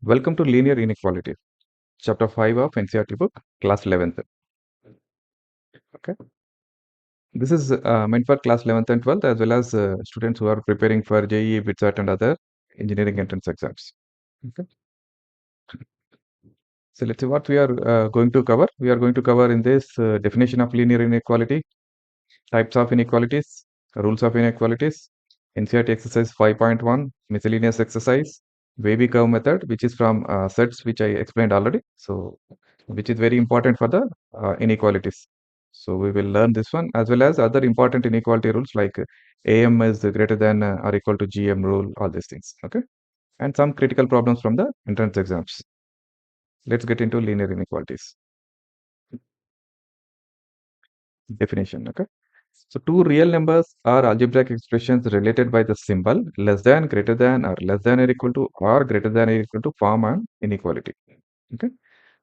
Welcome to Linear Inequality, Chapter 5 of NCERT book, Class 11th. Okay. This is meant for Class 11th and 12th as well as students who are preparing for JEE, BITSAT and other engineering entrance exams. Okay. So let's see what we are going to cover. We are going to cover in this definition of linear inequality, types of inequalities, rules of inequalities, NCERT exercise 5.1, miscellaneous exercise, wavy curve method, which is from sets which I explained already. So, which is very important for the inequalities. So, we will learn this one as well as other important inequality rules like AM is greater than or equal to GM rule, all these things. Okay. And some critical problems from the entrance exams. Let's get into linear inequalities. Definition. Okay. So two real numbers are algebraic expressions related by the symbol less than, greater than, or less than or equal to, or greater than or equal to form an inequality. Okay.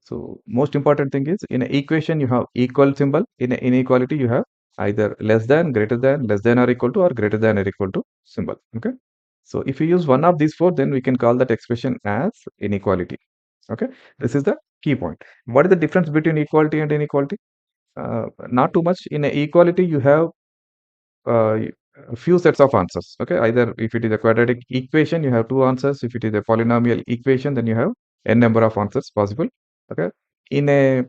So most important thing is in an equation you have equal symbol. In an inequality you have either less than, greater than, less than or equal to, or greater than or equal to symbol. Okay. So if you use one of these four, then we can call that expression as inequality. Okay. This is the key point. What is the difference between equality and inequality? Not too much. In an equality, you have uh, a few sets of answers. Okay, either if it is a quadratic equation, you have two answers. If it is a polynomial equation, then you have n number of answers possible. Okay, in a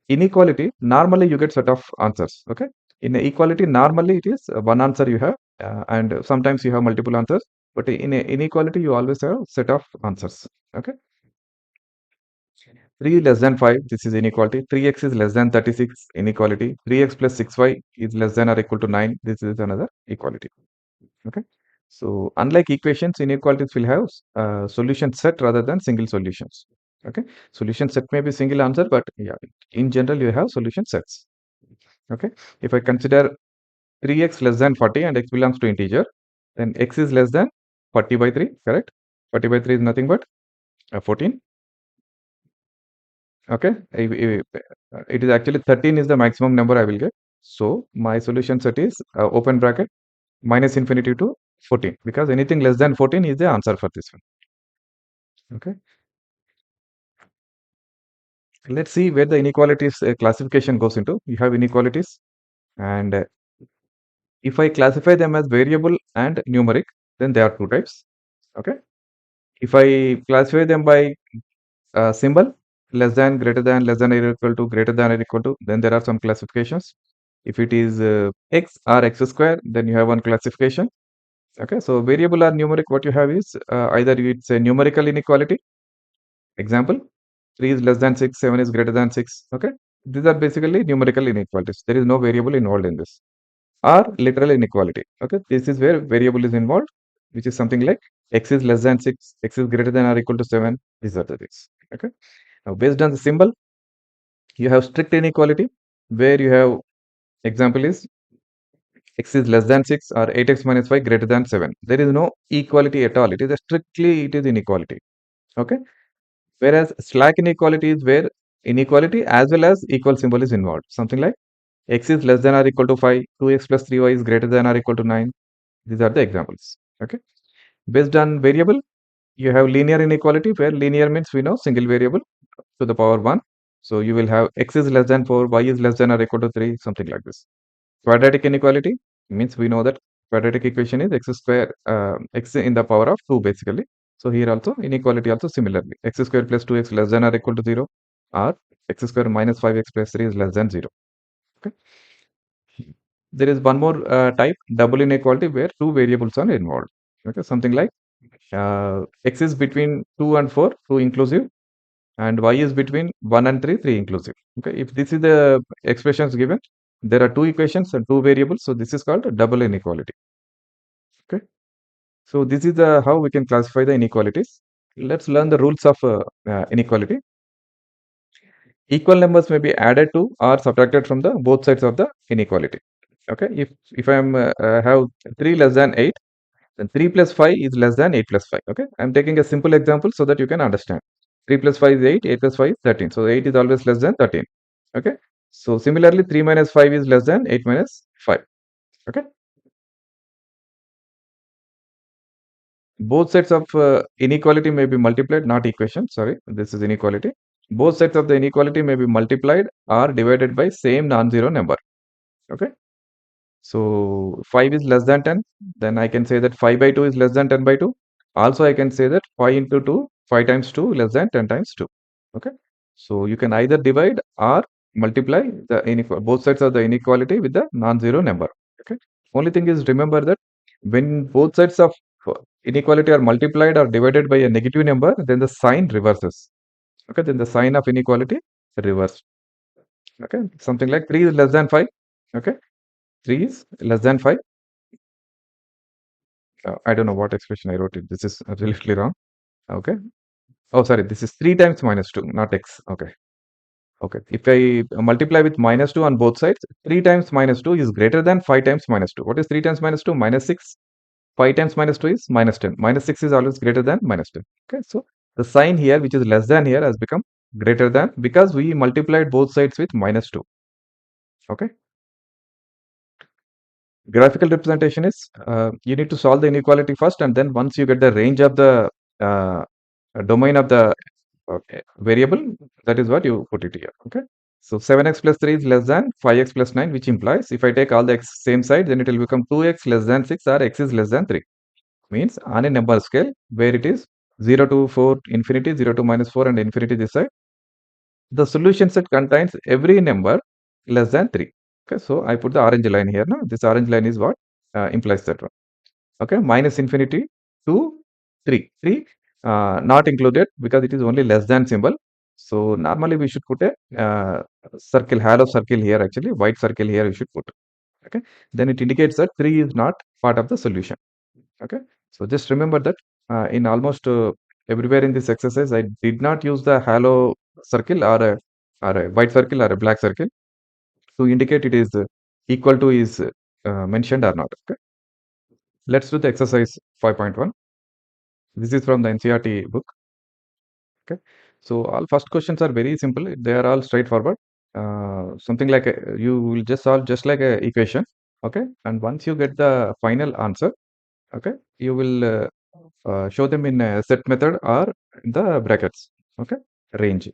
inequality, normally you get set of answers. Okay, in a equality, normally it is one answer you have, and sometimes you have multiple answers. But in a inequality, you always have set of answers. Okay. 3 less than 5, this is inequality. 3x is less than 36, inequality. 3x plus 6y is less than or equal to 9, this is another equality. Okay. So, unlike equations, inequalities will have solution set rather than single solutions. Okay. Solution set may be single answer, but yeah, in general, you have solution sets. Okay. If I consider 3x less than 40 and x belongs to integer, then x is less than 40 by 3, correct? 40 by 3 is nothing but 14. Okay, it is actually 13 is the maximum number I will get. So my solution set is open bracket minus infinity to 14 because anything less than 14 is the answer for this one. Okay, let's see where the inequalities classification goes into. You have inequalities, and if I classify them as variable and numeric, then there are two types. Okay, if I classify them by symbol less than, greater than, less than or equal to, greater than or equal to, then there are some classifications. If it is x or x square, then you have one classification. Okay, so variable or numeric, what you have is either it's a numerical inequality. Example, 3 is less than 6, 7 is greater than 6. Okay, these are basically numerical inequalities. There is no variable involved in this. Or literal inequality. Okay, this is where variable is involved, which is something like x is less than 6, x is greater than or equal to 7. These are the things. Okay, now based on the symbol, you have strict inequality where you have example is x is less than 6 or 8x minus 5 greater than 7. There is no equality at all. It is a strictly it is inequality. Okay. Whereas slack inequality is where inequality as well as equal symbol is involved. Something like x is less than or equal to 5, 2x plus 3y is greater than or equal to 9. These are the examples. Okay. Based on variable, you have linear inequality where linear means we know single variable to the power 1. So you will have x is less than 4, y is less than or equal to 3, something like this. Quadratic inequality means we know that quadratic equation is x square, x in the power of 2 basically. So here also inequality also similarly x square plus 2x less than or equal to 0 or x square minus 5x plus 3 is less than 0. Okay. There is one more type, double inequality, where two variables are involved. Okay, something like x is between 2 and 4, 2 inclusive, and y is between 1 and 3, 3 inclusive. Okay, if this is the expressions given, there are two equations and two variables, so this is called a double inequality. Okay, so this is the how we can classify the inequalities. Let's learn the rules of inequality. Equal numbers may be added to or subtracted from the both sides of the inequality. Okay, if I am have 3 less than 8, then 3 plus 5 is less than 8 plus 5. Okay, I am taking a simple example so that you can understand. 3 plus 5 is 8, 8 plus 5 is 13. So 8 is always less than 13. Okay, so similarly 3 minus 5 is less than 8 minus 5. Okay, both sides of inequality may be multiplied, not equation, sorry, this is inequality. Both sides of the inequality may be multiplied or divided by same non-zero number. Okay. So 5 is less than 10, then I can say that 5 by 2 is less than 10 by 2. Also, I can say that 5 into 2, 5 times 2 less than 10 times 2. Okay. So you can either divide or multiply the both sides of the inequality with the non-zero number. Okay. Only thing is remember that when both sides of inequality are multiplied or divided by a negative number, then the sign reverses. Okay. Then the sign of inequality reverse. Okay. Something like 3 is less than 5. Okay. 3 is less than 5. I don't know what expression I wrote it. This is absolutely wrong. Okay. Oh, sorry. This is 3 times minus 2, not x. Okay. Okay. If I multiply with minus 2 on both sides, 3 times minus 2 is greater than 5 times minus 2. What is 3 times minus 2? Minus 6. 5 times minus 2 is minus 10. Minus 6 is always greater than minus 10. Okay. So the sign here, which is less than here, has become greater than because we multiplied both sides with minus 2. Okay. Graphical representation is you need to solve the inequality first, and then once you get the range of the domain of the variable, that is what you put it here. Okay. So 7x plus 3 is less than 5x plus 9, which implies if I take all the x same side, then it will become 2x less than 6 or x is less than 3. Means on a number scale where it is 0 to 4 infinity, 0 to minus 4 and infinity this side, the solution set contains every number less than 3. Okay, so I put the orange line here. Now this orange line is what implies that one. Okay, minus infinity to 3. 3 not included because it is only less than symbol. So normally we should put a circle, halo circle here actually, white circle here we should put. Okay, then it indicates that 3 is not part of the solution. Okay, so just remember that in almost everywhere in this exercise, I did not use the halo circle or a white circle or a black circle to indicate it is equal to is mentioned or not. Okay, let's do the exercise 5.1. This is from the NCERT book. Okay, so all first questions are very simple. They are all straightforward. Something like you will just solve just like a equation. Okay, and once you get the final answer, okay, you will show them in a set method or in the brackets. Okay, range.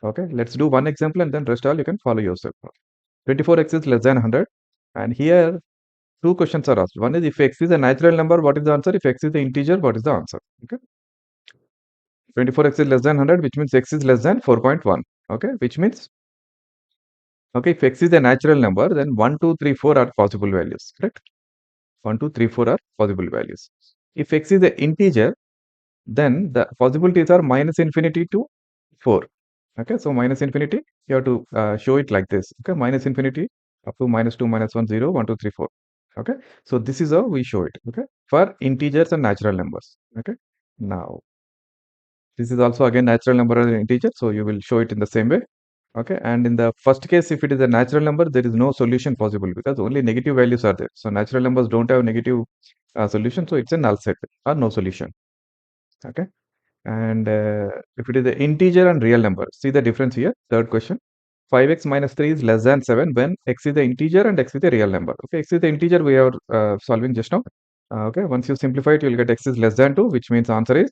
Okay, let's do one example and then rest all you can follow yourself. 24x is less than 100, and here two questions are asked. One is if x is a natural number, what is the answer? If x is the integer, what is the answer? Okay, 24x is less than 100, which means x is less than 4.1. Okay, which means okay, if x is a natural number, then 1, 2, 3, 4 are possible values. Correct? 1, 2, 3, 4 are possible values. If x is an integer, then the possibilities are minus infinity to 4. Okay, so minus infinity, you have to show it like this. Okay, minus infinity up to minus 2, minus 1, 0, 1, 2, 3, 4. Okay, so this is how we show it. Okay, for integers and natural numbers. Okay, now this is also again natural number or integer, so you will show it in the same way. Okay, and in the first case, if it is a natural number, there is no solution possible because only negative values are there. So natural numbers don't have negative solution, so it's a null set or no solution. Okay. And if it is an integer and real number, see the difference here. Third question, 5x minus 3 is less than 7 when x is the integer and x is the real number. Okay, x is the integer we are solving just now. Okay, once you simplify it, you will get x is less than 2, which means answer is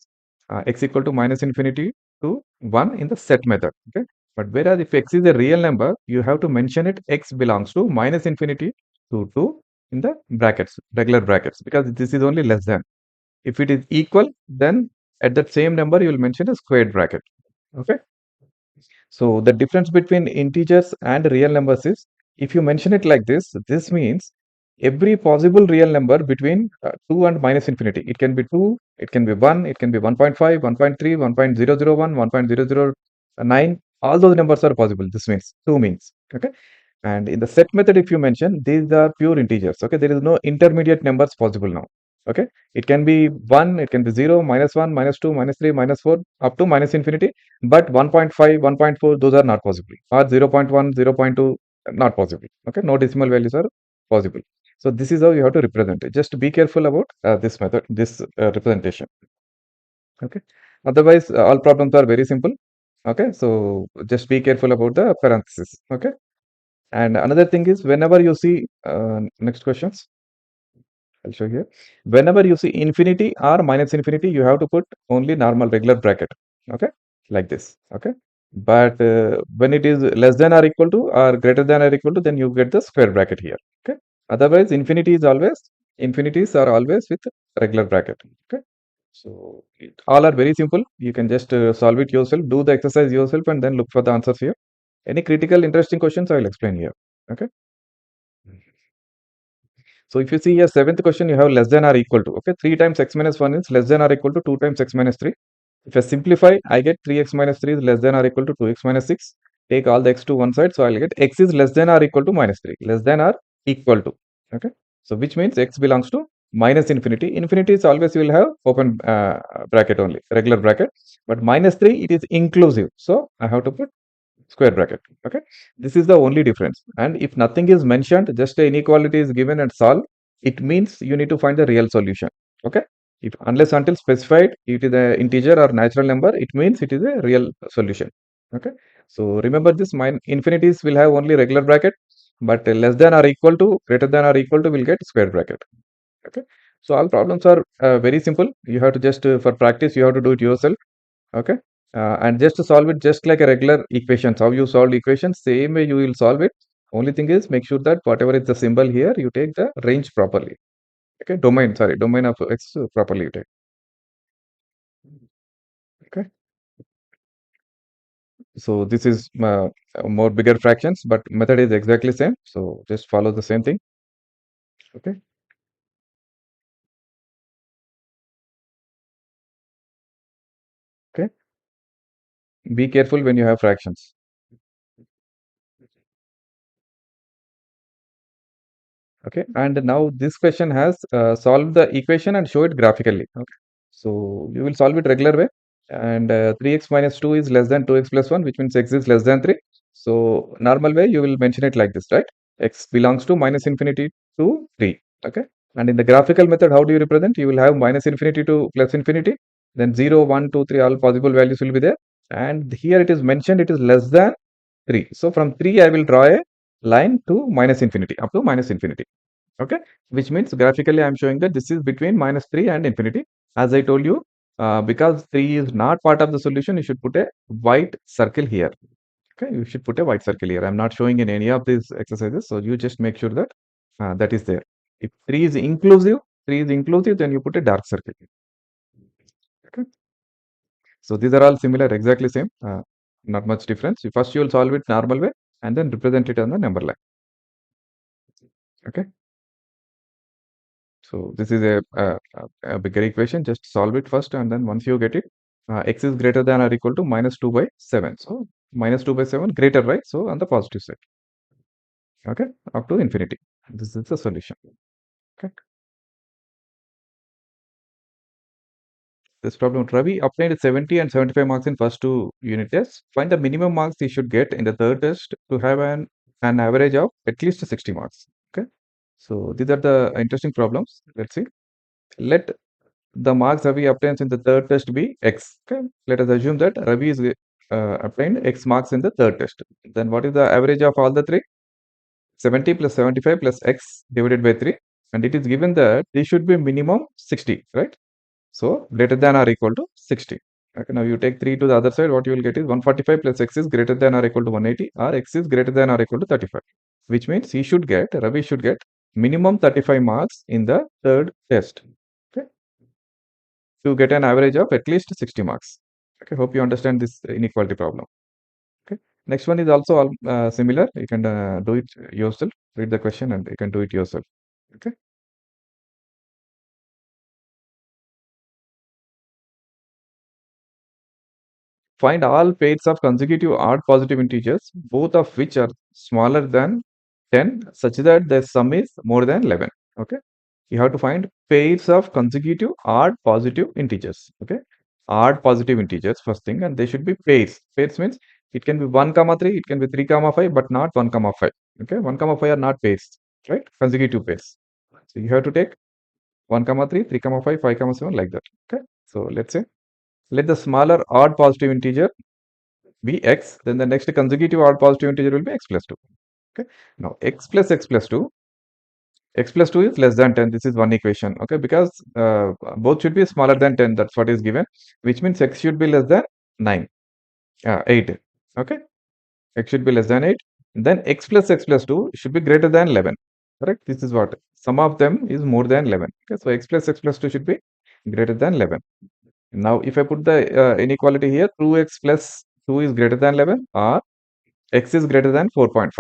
x equal to minus infinity to 1 in the set method. Okay, but whereas if x is a real number, you have to mention it x belongs to minus infinity to 2 in the brackets, regular brackets, because this is only less than. If it is equal, then at that same number, you will mention a squared bracket. Okay. So the difference between integers and real numbers is if you mention it like this means every possible real number between 2 and minus infinity. It can be 2, it can be 1, it can be 1.5, 1.3, 1.001, 1.009. All those numbers are possible. This means 2 means. Okay. And in the set method, if you mention, these are pure integers. Okay, there is no intermediate numbers possible now. Okay, it can be 1, it can be 0, minus 1, minus 2, minus 3, minus 4, up to minus infinity. But 1.5, 1.4, those are not possible. Or 0.1, 0.2, not possible. Okay, no decimal values are possible. So this is how you have to represent it. Just be careful about this method, this representation. Okay, otherwise all problems are very simple. Okay, so just be careful about the parenthesis. Okay. And another thing is whenever you see next questions, I'll show here. Whenever you see infinity or minus infinity, you have to put only normal regular bracket. Okay, like this. Okay, but when it is less than or equal to or greater than or equal to, then you get the square bracket here. Okay, otherwise infinities are always with regular bracket. Okay, so all are very simple. You can just solve it yourself, do the exercise yourself, and then look for the answers here. Any critical, interesting questions, I will explain here. Okay. So if you see here, seventh question, you have less than or equal to. Okay, 3 times x minus 1 is less than or equal to 2 times x minus 3. If I simplify, I get 3x minus 3 is less than or equal to 2x minus 6. Take all the x to one side, so I'll get x is less than or equal to minus 3. Less than or equal to. Okay, so which means x belongs to minus infinity. Infinity is always you will have open bracket only, regular bracket. But minus 3, it is inclusive. So I have to put square bracket. Okay, this is the only difference. And if nothing is mentioned, just a inequality is given and solved, it means you need to find the real solution. Okay, if unless until specified it is a integer or natural number, it means it is a real solution. Okay, so remember this, infinities will have only regular bracket, but less than or equal to, greater than or equal to will get square bracket. Okay, so all problems are very simple. You have to just for practice you have to do it yourself. Okay, and just to solve it just like a regular equations, how you solve equations, same way you will solve it. Only thing is make sure that whatever is the symbol here, you take the range properly. Okay, domain of x properly you take. Okay, so this is more bigger fractions, but method is exactly same. So just follow the same thing. Okay, okay. Be careful when you have fractions. Okay, and now this question has solve the equation and show it graphically. Okay, so you will solve it regular way, and 3x minus 2 is less than 2x plus 1, which means x is less than 3. So normal way you will mention it like this, right? X belongs to minus infinity to 3. Okay, and in the graphical method, how do you represent? You will have minus infinity to plus infinity, then 0, 1, 2, 3, all possible values will be there, and here it is mentioned it is less than 3. So from 3 I will draw a line to minus infinity, up to minus infinity. Okay, which means graphically I'm showing that this is between minus 3 and infinity. As I told you, because 3 is not part of the solution, you should put a white circle here. Okay, you should put a white circle here. I'm not showing in any of these exercises, so you just make sure that that is there. If 3 is inclusive, then you put a dark circle. Okay, so these are all similar, exactly same, not much difference. First you will solve it normal way and then represent it on the number line. Okay. So this is a bigger equation. Just solve it first, and then once you get it, x is greater than or equal to minus 2 by 7. So minus 2 by 7 greater, right? So on the positive side. Okay, up to infinity. This is the solution. Okay. This problem, Ravi obtained 70 and 75 marks in first two unit tests. Find the minimum marks he should get in the third test to have an average of at least 60 marks. Okay. So these are the interesting problems. Let's see. Let the marks Ravi obtains in the third test be x. Okay, let us assume that Ravi is obtained x marks in the third test. Then what is the average of all the three? 70 plus 75 plus x divided by 3, and it is given that this should be minimum 60, right? So greater than or equal to 60. Okay, now you take 3 to the other side, what you will get is 145 plus x is greater than or equal to 180, or x is greater than or equal to 35, which means Ravi should get minimum 35 marks in the third test. Okay, to get an average of at least 60 marks. Okay, hope you understand this inequality problem. Okay, next one is also similar. You can do it yourself. Read the question and you can do it yourself. Okay, find all pairs of consecutive odd positive integers, both of which are smaller than 10, such that the sum is more than 11. Okay, you have to find pairs of consecutive odd positive integers. Okay, odd positive integers first thing, and they should be pairs. Pairs means it can be 1 comma 3, it can be 3 comma 5, but not 1 comma 5. Okay, 1 comma 5 are not pairs, right? Consecutive pairs. So you have to take 1 comma 3, 3 comma 5, 5 comma 7, like that. Okay, so let's say let the smaller odd positive integer be x, then the next consecutive odd positive integer will be x plus 2. Okay, now x plus 2, x plus 2 is less than 10. This is one equation. Okay, because both should be smaller than 10. That's what is given, which means x should be less than 9, 8. Okay, x should be less than 8. Then x plus 2 should be greater than 11. Correct? This is what sum of them is more than 11. Okay, so x plus 2 should be greater than 11. Now, if I put the inequality here, 2x plus 2 is greater than 11, or x is greater than 4.5.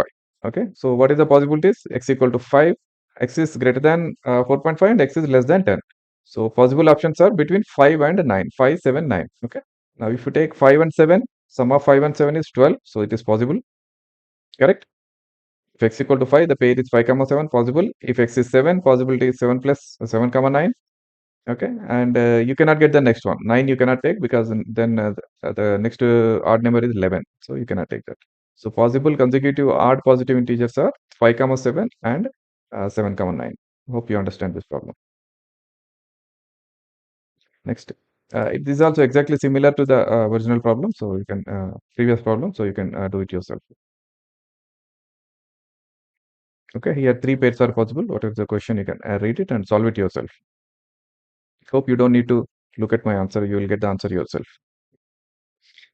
Okay, so what is the possibilities? X equal to 5, x is greater than 4.5, and x is less than 10. So possible options are between 5 and 9, 5, 7, 9. Okay, now if you take 5 and 7, sum of 5 and 7 is 12, so it is possible. Correct? If x equal to 5, the pair is 5 comma 7, possible. If x is 7, possibility is 7 plus 7 comma 9. Okay, and you cannot get the next one. 9 you cannot take, because then the next odd number is 11, so you cannot take that. So possible consecutive odd positive integers are 5 comma 7 and 7 comma 9. Hope you understand this problem. Next, it is also exactly similar to the original problem, so you can previous problem, so you can do it yourself. Okay, here 3 pairs are possible. What is the question? You can read it and solve it yourself. Hope you don't need to look at my answer. You will get the answer yourself.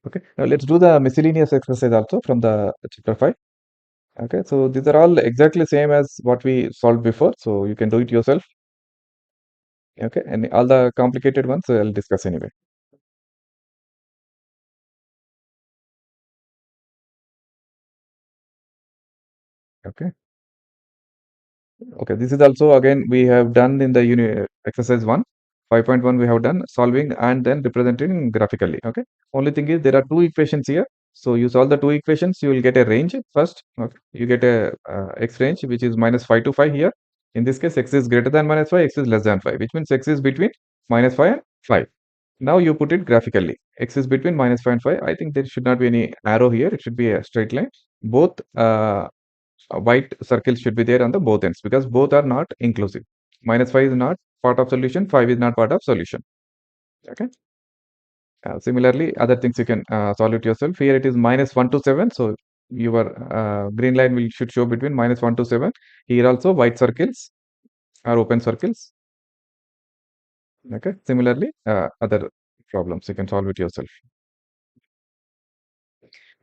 Okay, now let's do the miscellaneous exercise also from the chapter 5. Okay, so these are all exactly same as what we solved before, so you can do it yourself. Okay, and all the complicated ones I'll discuss anyway. Okay. Okay, this is also again we have done in the exercise 1, 5.1 we have done solving and then representing graphically. Okay, only thing is there are two equations here. So you solve the two equations, you will get a range first. Okay, you get a x range which is -5 to 5 here. In this case, x is greater than -5, x is less than 5, which means x is between -5 and 5. Now you put it graphically. X is between -5 and 5. I think there should not be any arrow here. It should be a straight line. Both white circles should be there on the both ends, because both are not inclusive. -5 is not part of solution, 5 is not part of solution. Okay. Similarly, other things you can solve it yourself. Here it is -1 to 7. So your green line will should show between -1 to 7. Here also white circles are open circles. Okay. Similarly, other problems you can solve it yourself.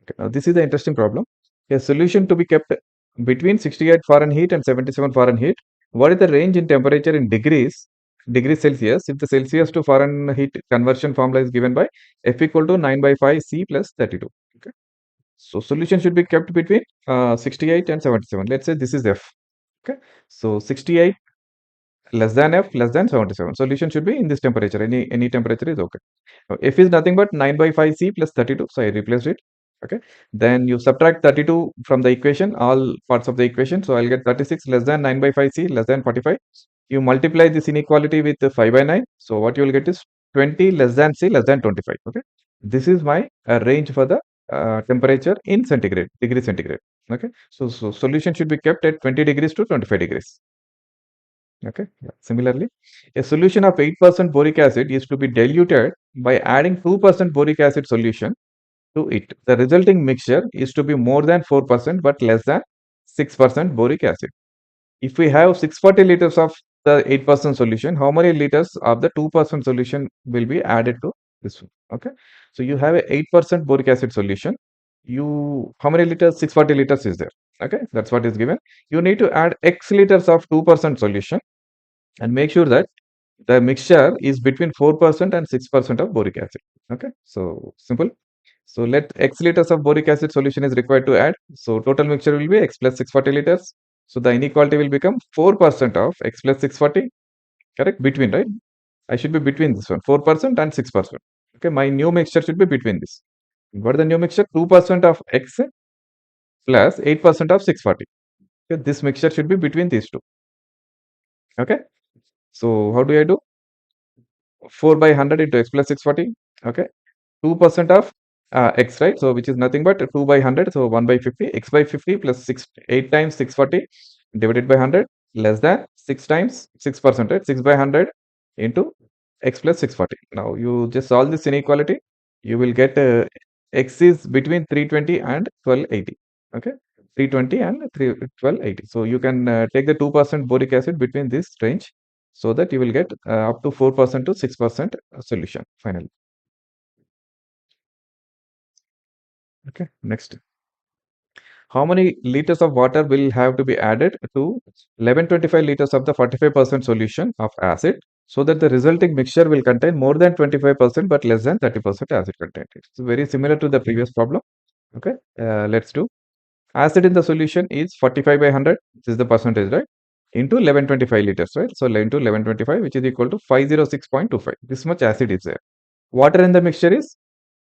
Okay. Now this is the interesting problem. A solution to be kept between 68 Fahrenheit and 77 Fahrenheit. What is the range in temperature in degrees Celsius if the Celsius to Fahrenheit conversion formula is given by F equal to 9 by 5 C plus 32. Okay. So solution should be kept between 68 and 77. Let's say this is F. Okay. So 68 less than F less than 77. Solution should be in this temperature. Any temperature is okay. Now, F is nothing but 9 by 5 C plus 32. So I replaced it. Okay. Then you subtract 32 from the equation, all parts of the equation. So I'll get 36 less than 9 by 5 C less than 45. You multiply this inequality with 5 by 9. So what you will get is 20 less than C less than 25. Okay. This is my range for the temperature in centigrade, degree centigrade. Okay. So solution should be kept at 20 degrees to 25 degrees. Okay. Yeah. Similarly, a solution of 8% boric acid is to be diluted by adding 2% boric acid solution to it. The resulting mixture is to be more than 4% but less than 6% boric acid. If we have 640 liters of the 8% solution, how many liters of the 2% solution will be added to this one? Okay. So you have a 8% boric acid solution. How many liters? 640 liters is there. Okay. That's what is given. You need to add X liters of 2% solution and make sure that the mixture is between 4% and 6% of boric acid. Okay. So simple. So let X liters of boric acid solution is required to add. So total mixture will be X plus 640 liters. So the inequality will become 4% of X plus 640. Correct? Between, right? I should be between this one, 4% and 6%. Okay, my new mixture should be between this. What is the new mixture? 2% of X plus 8% of 640. Okay, this mixture should be between these two. Okay. So how do I do? 4 by 100 into X plus 640. Okay. 2% of x, right? So which is nothing but 2 by 100, so 1 by 50, x by 50 plus 8 times 640 divided by 100 less than 6 times 6%, right? 6 by 100 into x plus 640. Now you just solve this inequality, you will get x is between 320 and 1280. Okay, 320 and 1280. So you can take the 2% boric acid between this range so that you will get up to 4% to 6% solution finally. Okay, next. How many liters of water will have to be added to 1125 liters of the 45% solution of acid so that the resulting mixture will contain more than 25% but less than 30% acid content? It's very similar to the previous problem. Okay, let's do. Acid in the solution is 45 by 100. This is the percentage, right? Into 1125 liters, right? So into 1125, which is equal to 506.25. This much acid is there. Water in the mixture is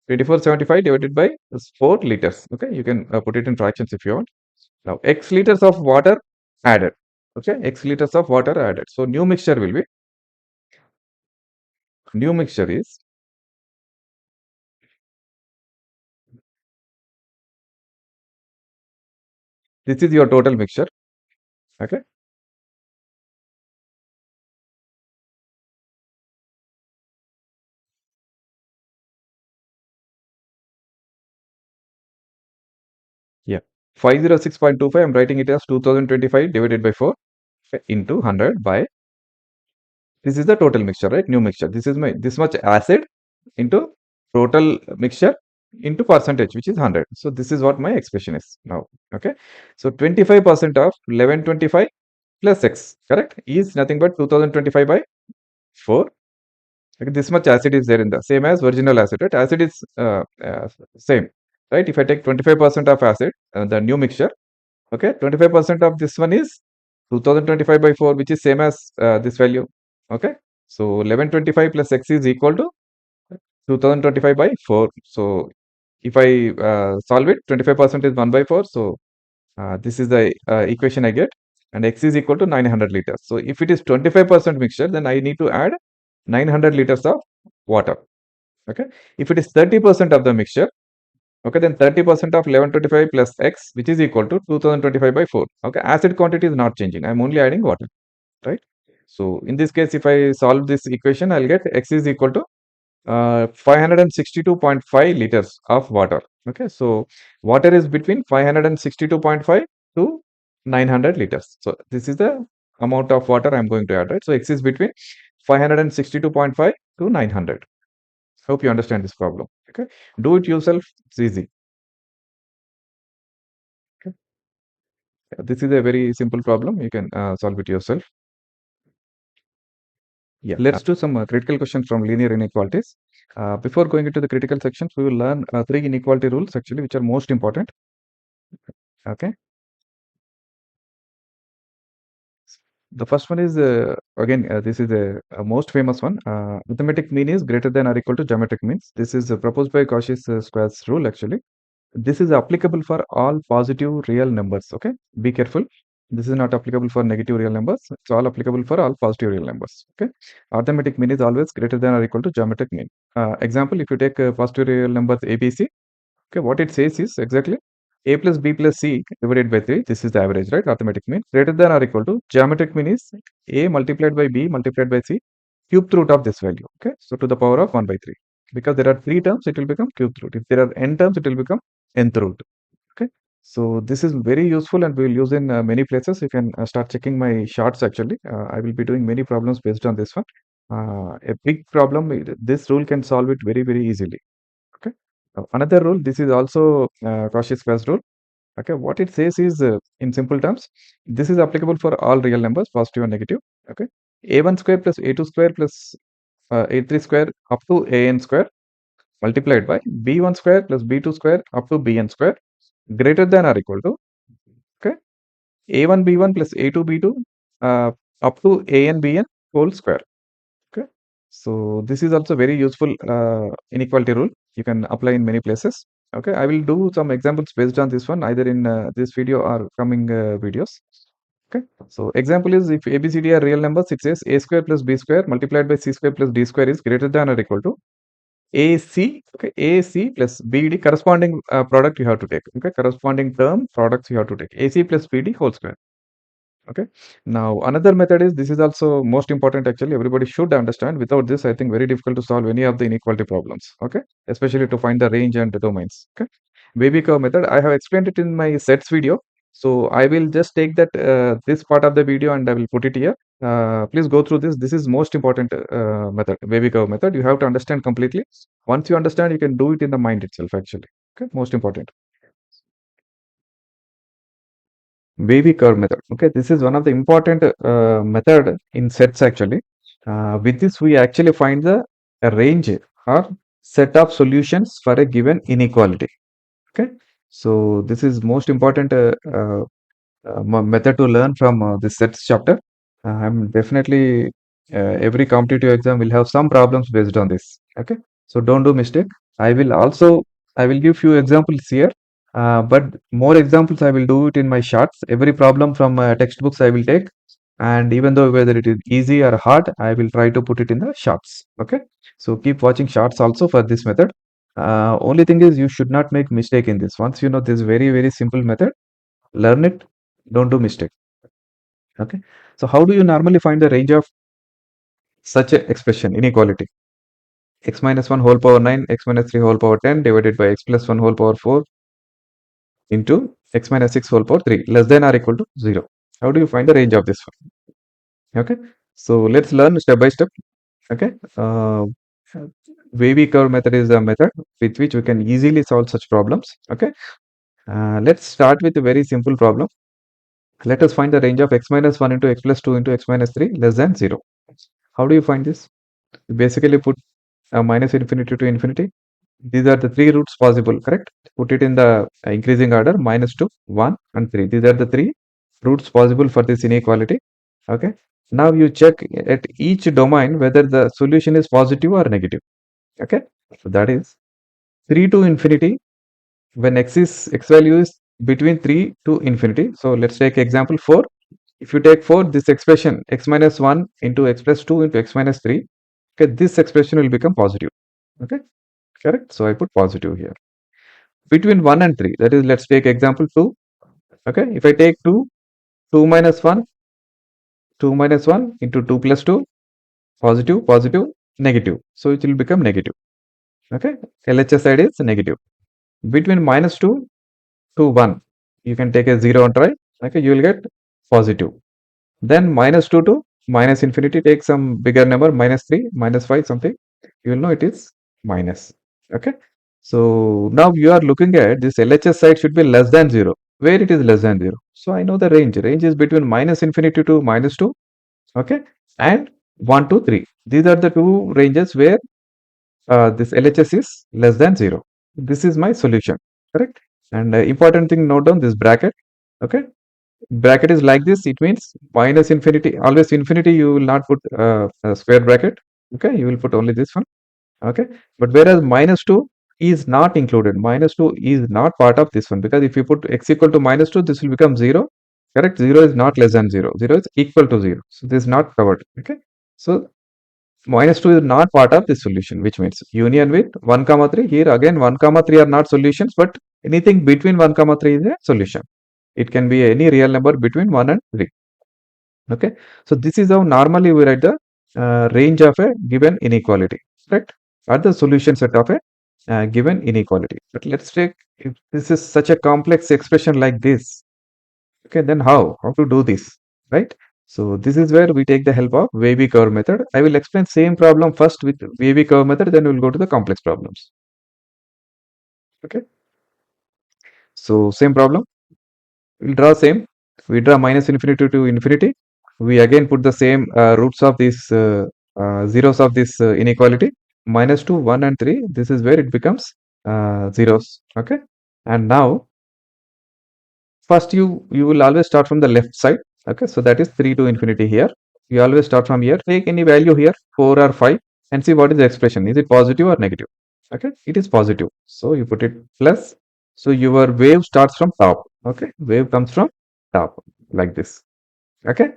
2475 divided by 4 liters. Okay, you can put it in fractions if you want. Now, X liters of water added. Okay, X liters of water added. So, new mixture will be, new mixture is, this is your total mixture. Okay, yeah, 506.25. I'm writing it as 2025 divided by 4 into 100 by, this is the total mixture, right? New mixture. This is my, this much acid into total mixture into percentage, which is 100. So this is what my expression is now. Okay, so 25% of 1125 plus x, correct, is nothing but 2025 by 4. Okay, this much acid is there in the same as original acid, right? Acid is same, right? If I take 25% of acid, the new mixture, okay, 25% of this one is 2025 by 4, which is same as this value. Okay, so 1125 plus x is equal to 2025 by 4. So if I solve it, 25% is 1 by 4. So this is the equation I get, and x is equal to 900 liters. So if it is 25% mixture, then I need to add 900 liters of water. Okay, if it is 30% of the mixture, okay, then 30% of 1125 plus x, which is equal to 2025 by 4. Okay, acid quantity is not changing. I'm only adding water, right? So in this case, if I solve this equation, I'll get x is equal to 562.5 liters of water. Okay, so water is between 562.5 to 900 liters. So this is the amount of water I'm going to add, right? So x is between 562.5 to 900. Hope you understand this problem. Okay, do it yourself. It's easy. Okay, this is a very simple problem. You can solve it yourself. Yeah, let's do some critical questions from linear inequalities. Before going into the critical sections, we will learn 3 inequality rules actually, which are most important. Okay. The first one is again this is a most famous one. Arithmetic mean is greater than or equal to geometric means. This is proposed by Cauchy's squares rule actually. This is applicable for all positive real numbers. Okay, be careful. This is not applicable for negative real numbers. It's all applicable for all positive real numbers. Okay, arithmetic mean is always greater than or equal to geometric mean. Example: if you take positive real numbers ABC, okay, what it says is exactly a plus b plus c divided by 3. This is the average, right? Arithmetic mean greater than or equal to geometric mean is a multiplied by b multiplied by c cube root of this value. Okay, so to the power of 1 by 3. Because there are 3 terms, it will become cube root. If there are n terms, it will become nth root. Okay, so this is very useful and we will use in many places. You can start checking my charts actually. I will be doing many problems based on this one. A big problem, this rule can solve it very, very easily. Okay. Another rule, this is also Cauchy's squares rule. Okay, what it says is in simple terms, this is applicable for all real numbers, positive and negative. Okay, a1 square plus a2 square plus a3 square up to an square multiplied by b1 square plus b2 square up to bn square greater than or equal to, okay, a1 b1 plus a2 b2 up to an bn whole square. Okay, so this is also very useful inequality rule. You can apply in many places. Okay, I will do some examples based on this one either in this video or coming videos. Okay, so example is if ABCD are real numbers, it says a square plus b square multiplied by c square plus d square is greater than or equal to AC. Okay, AC plus BD corresponding product you have to take. Okay, corresponding term products you have to take. AC plus BD whole square. Okay, now another method is, this is also most important actually, everybody should understand. Without this, I think very difficult to solve any of the inequality problems. Okay, especially to find the range and the domains. Okay, baby curve method, I have explained it in my sets video. So I will just take that this part of the video and I will put it here. Please go through this. This is most important method, wavy curve method. You have to understand completely. Once you understand, you can do it in the mind itself actually. Okay, most important. Wavy curve method. Okay, this is one of the important method in sets actually. With this, we actually find the a range or set of solutions for a given inequality. Okay, so this is most important method to learn from this sets chapter. I'm definitely every competitive exam will have some problems based on this. Okay, so don't do mistake. I will give few examples here, but more examples I will do it in my charts. Every problem from textbooks I will take, and even though whether it is easy or hard, I will try to put it in the charts. Okay, so keep watching charts also for this method. Only thing is you should not make mistake in this. Once you know this very simple method, learn it, don't do mistake. Okay, so how do you normally find the range of such a expression inequality? X minus 1 whole power 9, x minus 3 whole power 10 divided by x plus 1 whole power 4 into x minus 6 whole power 3 less than or equal to 0. How do you find the range of this one? Okay, so let's learn step by step. Okay, wavy curve method is a method with which we can easily solve such problems. Okay, let's start with a very simple problem. Let us find the range of x minus 1 into x plus 2 into x minus 3 less than 0. How do you find this? You basically put minus infinity to infinity. These are the three roots possible, correct? Put it in the increasing order, minus 2, 1 and 3. These are the three roots possible for this inequality. Okay. Now you check at each domain whether the solution is positive or negative. Okay. So that is 3 to infinity when x value is between 3 to infinity. So let's take example 4. If you take 4, this expression x minus 1 into x plus 2 into x minus 3, okay, this expression will become positive. Okay, correct. So I put positive here. Between 1 and 3, that is, let's take example 2. Okay, if I take 2, 2 minus 1, 2 minus 1 into 2 plus 2, positive, negative. So it will become negative. Okay, LHS side is negative. Between minus 2 to 1, you can take a 0 and try. Okay, you will get positive. Then minus 2 to minus infinity, take some bigger number, minus 3, minus 5, something. You will know it is minus. Okay. So now you are looking at this LHS side should be less than 0. Where it is less than 0? So I know the range. Range is between minus infinity to minus 2. Okay. And 1 to 3. These are the two ranges where this LHS is less than 0. This is my solution. Correct. And important thing, note down this bracket. Okay, bracket is like this. It means minus infinity, always infinity you will not put a square bracket. Okay, you will put only this one. Okay, but whereas minus 2 is not included, minus 2 is not part of this one, because if you put x equal to minus 2, this will become 0. Correct, 0 is not less than 0, 0 is equal to 0, so this is not covered. Okay, so minus 2 is not part of this solution, which means union with 1 comma 3. Here again 1 comma 3 are not solutions, but anything between 1 comma 3 is a solution. It can be any real number between 1 and 3. Okay, so this is how normally we write the range of a given inequality, right? Or the solution set of a given inequality. But let's take, if this is such a complex expression like this, okay, then how to do this, right? So this is where we take the help of wavy curve method. I will explain same problem first with wavy curve method, then we'll go to the complex problems. Okay, so same problem. We'll draw same. We draw minus infinity to infinity. We again put the same roots of these zeros of this inequality. Minus 2, 1 and 3. This is where it becomes zeros. Okay. And now, first you will always start from the left side. Okay. So that is 3 to infinity here. You always start from here. Take any value here, 4 or 5, and see what is the expression. Is it positive or negative? Okay. It is positive. So you put it plus. So your wave starts from top. Okay. Wave comes from top like this. Okay.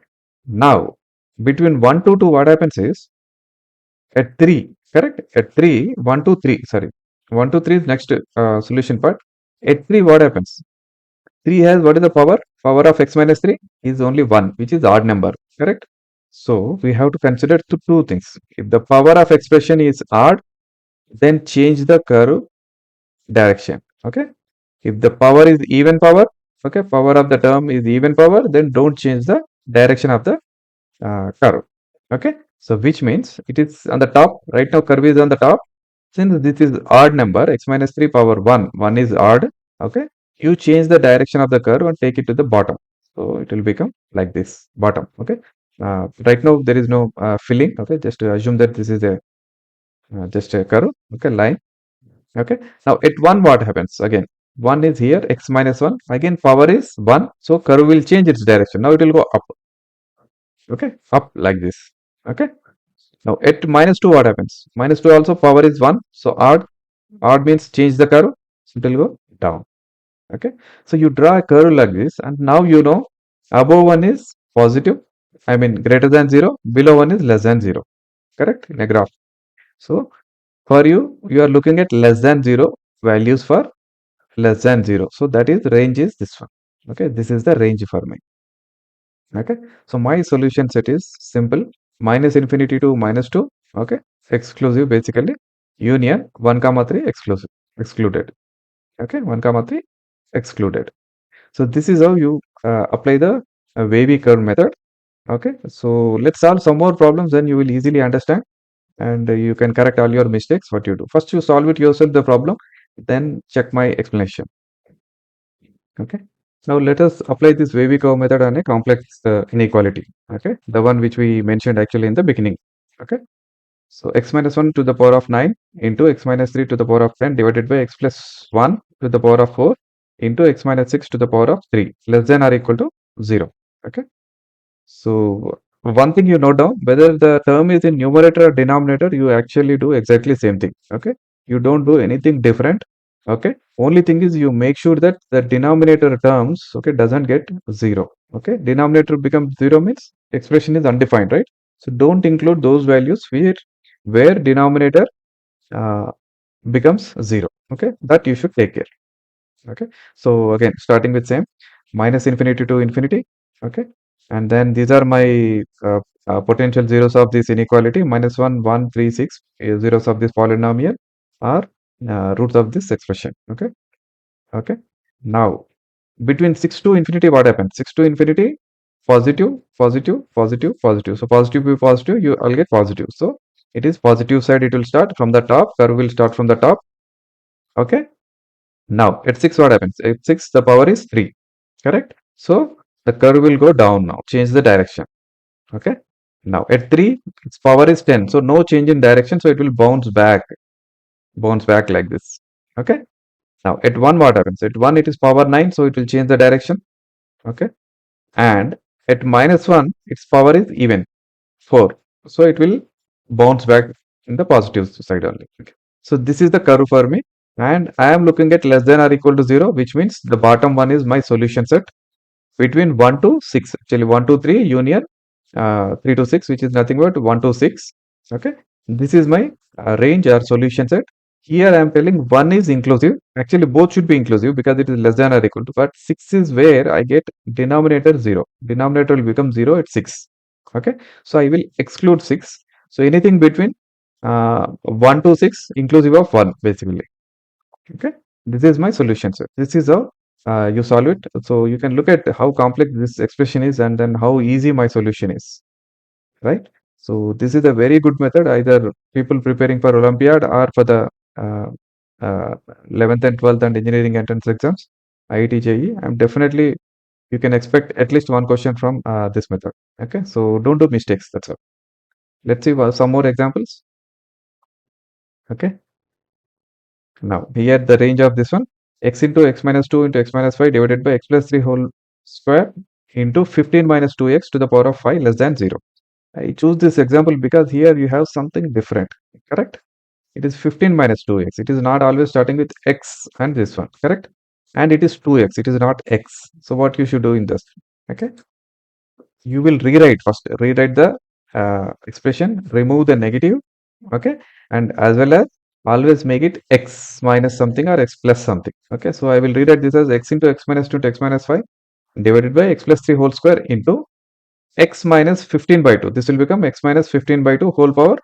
Now, between 1 to 2, what happens is at 3, correct? At 3, 1 to 3, sorry. 1 to 3 is next solution part. At 3, what happens? 3 has what is the power? Power of x minus 3 is only 1, which is odd number, correct? So, we have to consider two things. If the power of expression is odd, then change the curve direction. Okay. If the power is even power, Okay, power of the term is even power, then don't change the direction of the curve. Okay, so which means it is on the top. Right now curve is on the top. Since this is odd number, x minus 3 power 1 is odd. Okay, you change the direction of the curve and take it to the bottom. So it will become like this, bottom. Okay, right now there is no filling. Okay, just assume that this is a just a curve. Okay, line. Okay, now at 1 what happens? Again 1 is here, x minus 1, again power is 1, so curve will change its direction. Now it will go up. Okay, up like this. Okay, now at minus 2 what happens? Minus 2 also power is 1, so odd means change the curve, so it will go down. Okay, so you draw a curve like this, and now you know above 1 is positive, I mean greater than 0, below 1 is less than 0. Correct, in a graph. So for you, you are looking at less than 0 values for less than 0. So that is range is this one. Okay, this is the range for me. Okay, so my solution set is simple, minus infinity to minus 2. Okay, exclusive basically, union 1 comma 3 exclusive, excluded. Okay, 1 comma 3 excluded. So this is how you apply the wavy curve method. Okay, so let's solve some more problems, then you will easily understand, and you can correct all your mistakes. What you do first, you solve it yourself the problem, then check my explanation. Okay, now let us apply this wavy curve method on a complex inequality. Okay, the one which we mentioned actually in the beginning. Okay, so x minus 1 to the power of 9 into x minus 3 to the power of 10 divided by x plus 1 to the power of 4 into x minus 6 to the power of 3 less than or equal to 0. Okay, so one thing you note down, whether the term is in numerator or denominator, you actually do exactly same thing. Okay, you don't do anything different. Okay, only thing is you make sure that the denominator terms, okay, doesn't get 0. Okay, denominator becomes 0 means expression is undefined, right? So don't include those values where denominator uh, becomes 0. Okay, that you should take care. Okay, so again starting with same, minus infinity to infinity. Okay, and then these are my potential zeros of this inequality, minus 1, 1, 3, 6 zeros of this polynomial are roots of this expression. Okay, okay, now between 6 to infinity what happens? 6 to infinity, positive, positive, positive, positive. So positive be positive, you will get positive. So it is positive side, it will start from the top, curve will start from the top. Okay, now at 6 what happens? At 6 the power is 3. Correct? So the curve will go down now, change the direction. Okay. Now at 3 its power is 10. So no change in direction. So it will bounce back like this. Okay. Now at 1 what happens? At 1 it is power 9. So it will change the direction. Okay. And at minus 1 its power is even 4. So it will bounce back in the positive side only. Okay. So this is the curve for me. And I am looking at less than or equal to 0, which means the bottom one is my solution set between 1 to 6. Actually 1 to 3 union 3 to 6, which is nothing but 1 to 6. Okay, this is my range or solution set. Here I am telling 1 is inclusive. Actually both should be inclusive because it is less than or equal to, but 6 is where I get denominator 0. Denominator will become 0 at 6. Okay, so I will exclude 6. So anything between 1 to 6 inclusive of 1 basically. Okay, this is my solution set. This is how you solve it. So you can look at how complex this expression is and then how easy my solution is, right? So this is a very good method, either people preparing for Olympiad or for the uh, uh, 11th and 12th and engineering entrance exams, IIT JEE. I'm definitely, you can expect at least one question from this method. Okay, so don't do mistakes. That's all. Let's see some more examples. Okay. Now here the range of this one, x into x minus 2 into x minus 5 divided by x plus 3 whole square into 15 minus 2x to the power of 5 less than 0. I choose this example because here you have something different, correct? It is 15 minus 2x. It is not always starting with x and this one, correct? And it is 2x, it is not x. So what you should do in this, okay? You will rewrite the expression, remove the negative, okay, and as well as always make it x minus something or x plus something. Okay, so I will rewrite this as x into x minus 2 to x minus 5 divided by x plus 3 whole square into x minus 15 by 2. This will become x minus 15 by 2 whole power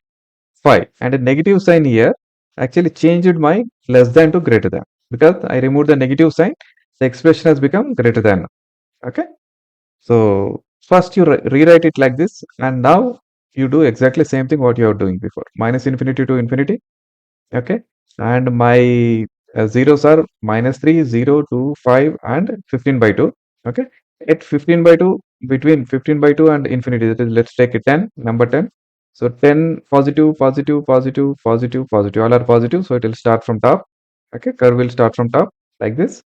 5, and a negative sign here actually changed my less than to greater than because I removed the negative sign the expression has become greater than. Okay. So first you rewrite it like this, and now you do exactly same thing what you are doing before. Minus infinity to infinity. Okay. And my zeros are -3, 0, 2, 5, and 15 by 2. Okay. At 15 by 2, between 15 by 2 and infinity, that is, let's take a 10, number 10. So 10, positive, positive, positive, positive, positive, all are positive. So it will start from top. Okay. Curve will start from top like this.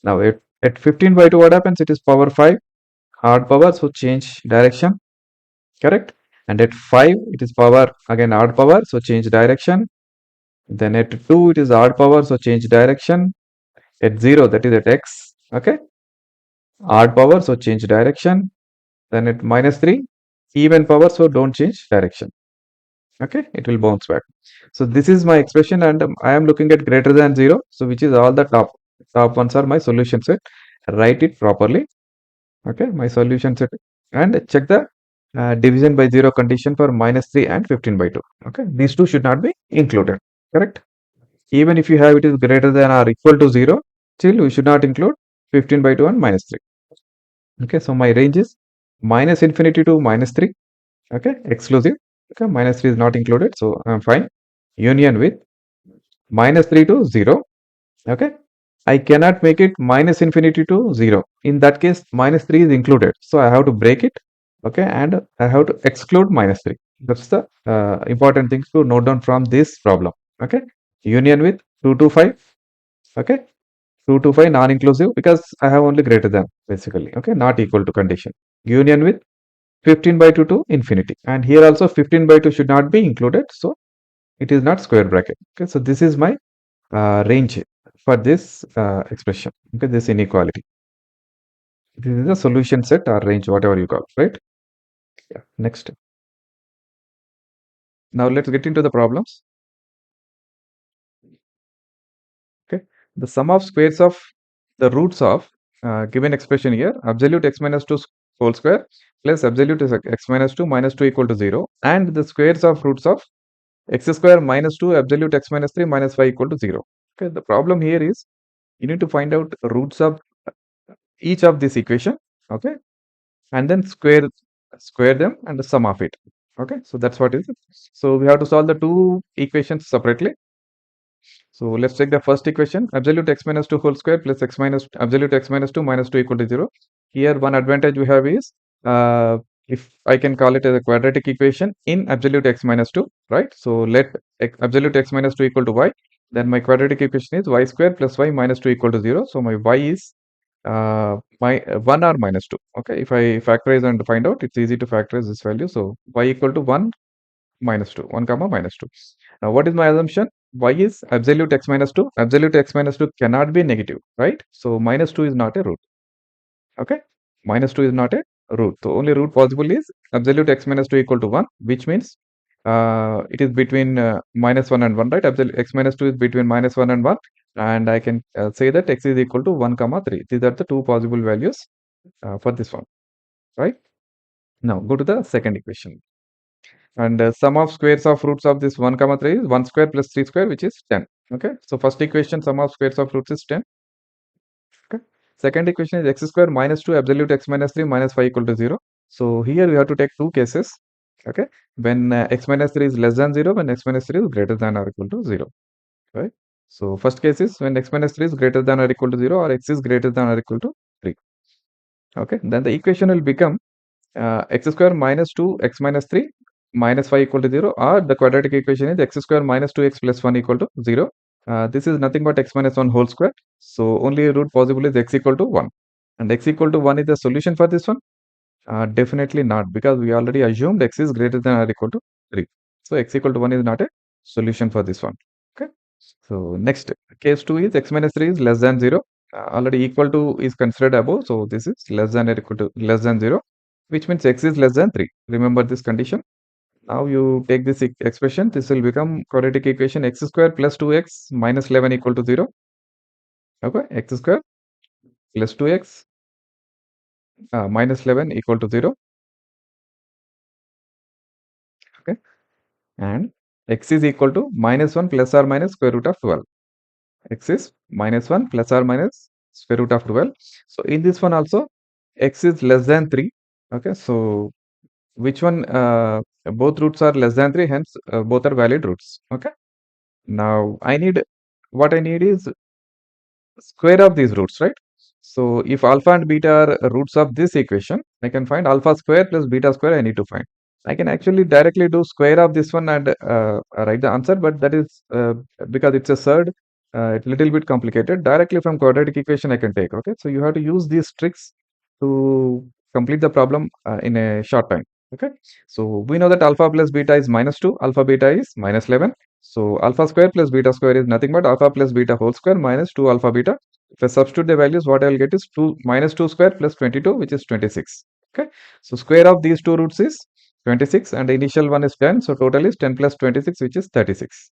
Now at 15 by 2, what happens? It is power 5, odd power. So change direction. Correct. And at 5, it is power, again odd power. So change direction. Then at 2, it is odd power, so change direction. At 0, that is at x, okay, odd power, so change direction. Then at -3, even power, so don't change direction. Okay, it will bounce back. So this is my expression, and I am looking at greater than 0, so which is all the top ones are my solution set. Write it properly. Okay, my solution set, and check the division by 0 condition for -3 and 15 by 2. Okay, these two should not be included. Correct. Even if you have it is greater than or equal to 0, still we should not include 15 by 2 and -3. Okay, so my range is minus infinity to -3. Okay, exclusive. Okay, -3 is not included, so I'm fine. Union with -3 to 0. Okay, I cannot make it minus infinity to 0. In that case, -3 is included, so I have to break it. Okay, and I have to exclude -3. That's the important things to note down from this problem. Okay, union with 2 to 5. Okay, 2 to 5 non-inclusive because I have only greater than basically. Okay, not equal to condition. Union with 15 by 2 to infinity. And here also 15 by 2 should not be included. So it is not square bracket. Okay, so this is my range for this expression. Okay, this inequality. This is the solution set or range, whatever you call, right? Yeah. Next. Now let's get into the problems. Okay, the sum of squares of the roots of given expression here, absolute x minus 2 whole square plus absolute x minus 2 minus 2 equal to 0, and the squares of roots of x square minus 2 absolute x minus 3 minus 5 equal to 0. Okay, the problem here is you need to find out roots of each of this equation. Okay, and then square them and the sum of it. Okay, so that's what is it. So we have to solve the two equations separately. So let's take the first equation, absolute x minus 2 whole square plus x minus absolute x minus 2 minus 2 equal to 0. Here one advantage we have is if I can call it as a quadratic equation in absolute x minus 2, right? So let absolute x minus 2 equal to y. Then my quadratic equation is y square plus y minus 2 equal to 0. So my y is my 1 or minus 2. Okay, if I factorize and find out, it's easy to factorize this value. So y equal to 1 minus 2, 1 comma minus 2. Now what is my assumption? Y is absolute x minus 2. Absolute x minus 2 cannot be negative, right? So minus 2 is not a root. Okay, minus 2 is not a root. So only root possible is absolute x minus 2 equal to 1, which means it is between minus 1 and 1, right? Absolute x minus 2 is between minus 1 and 1, and I can say that x is equal to 1 comma 3. These are the two possible values for this one, right? Now go to the second equation. And sum of squares of roots of this 1 comma 3 is 1 square plus 3 square, which is 10. Okay, so first equation, sum of squares of roots is 10. Okay, second equation is x square minus 2 absolute x minus 3 minus 5 equal to 0. So here we have to take two cases. Okay, when x minus 3 is less than 0, when x minus 3 is greater than or equal to 0, right? So first case is when x minus 3 is greater than or equal to 0, or x is greater than or equal to 3. Okay, then the equation will become x square minus 2 x minus 3 minus 5 equal to 0, or the quadratic equation is x square minus 2x plus 1 equal to 0. This is nothing but x minus 1 whole square. So only root possible is x equal to 1. And x equal to 1 is the solution for this one? Definitely not, because we already assumed x is greater than or equal to 3. So x equal to 1 is not a solution for this one. Okay. So next, case 2 is x minus 3 is less than 0. Already equal to is considered above. So this is less than or equal to less than 0, which means x is less than 3. Remember this condition. Now you take this expression, this will become quadratic equation x square plus 2x minus 11 equal to 0. Okay, x square plus 2x minus 11 equal to 0. Okay, and x is equal to minus 1 plus or minus square root of 12. X is minus 1 plus or minus square root of 12. So in this one also, x is less than 3. Okay, so which one? Both roots are less than 3, hence both are valid roots. Okay. Now what I need is square of these roots, right? So if alpha and beta are roots of this equation, I can find alpha square plus beta square I need to find. I can actually directly do square of this one and write the answer, but that is because it's a third, it's a little bit complicated. Directly from quadratic equation I can take, okay? So you have to use these tricks to complete the problem in a short time, okay? So we know that alpha plus beta is -2, alpha beta is -11. So alpha square plus beta square is nothing but alpha plus beta whole square minus 2 alpha beta. If I substitute the values, what I will get is 2 minus 2 square plus 22, which is 26. Okay. So square of these two roots is 26 and the initial one is 10. So total is 10 plus 26, which is 36.